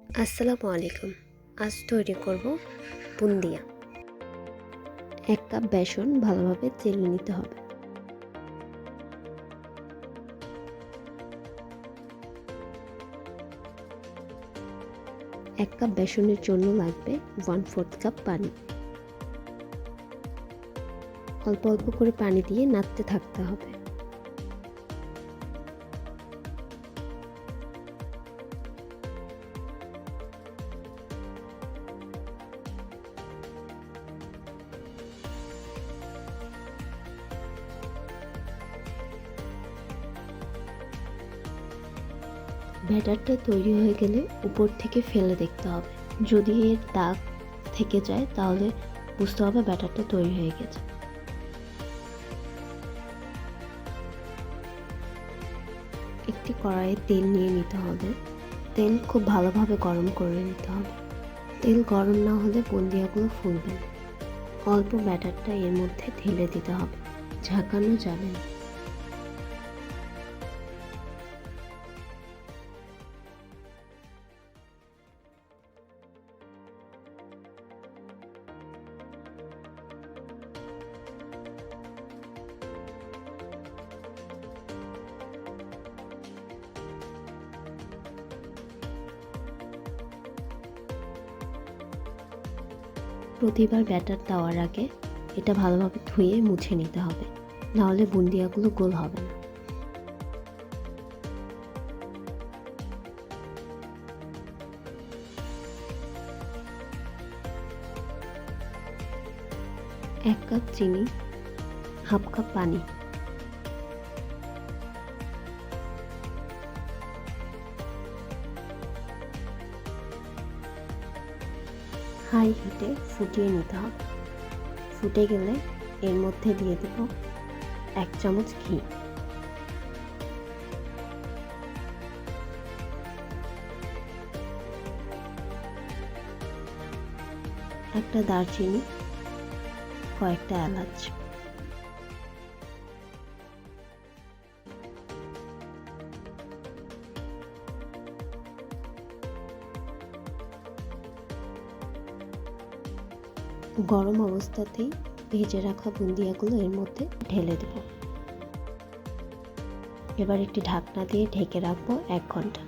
আসসালামু আলাইকুম। আজ তৈরি করব বুন্দিয়া। 1 কাপ বেসন ভালোভাবে চেলে নিতে হবে। 1 কাপ বেসনের জন্য লাগবে 1/4 কাপ পানি। অল্প অল্প করে পানি দিয়ে নাড়তে থাকতে হবে। ব্যাটারটা তৈরি হয়ে গেলে উপর থেকে ফেলে দেখতে হবে। যদি এর দাগ থেকে যায় তাহলে বুঝতে হবে ব্যাটারটা তৈরি হয়ে গেছে। একটি কড়াইয়ে তেল নিয়ে নিতে হবে। তেল খুব ভালোভাবে গরম করে নিতে হবে। তেল গরম না হলে বুন্দিয়াগুলো ফুলবে না। অল্প ব্যাটারটা এর মধ্যে ঢেলে দিতে হবে, ঝাঁকানো যাবে না। প্রতিবার ব্যাটার দেওয়ার আগে এটা ভালোভাবে ধুয়ে মুছে নিতে হবে, নাহলে বুন্দিয়াগুলো গোল হবে না। এক কাপ চিনি, হাফ কাপ পানি, হাই হিটে ফুটিয়ে নিতে হবে। ফুটে গেলে এর মধ্যে দিয়ে দেব 1 চামচ ঘি। একটা দারচিনি, কয়েকটা এলাচ। গরম অবস্থাতেই ভেজে রাখা বুন্দিয়াগুলো এর মধ্যে ঢেলে দেব। এবার একটি ঢাকনা দিয়ে ঢেকে রাখবো 1 ঘন্টা।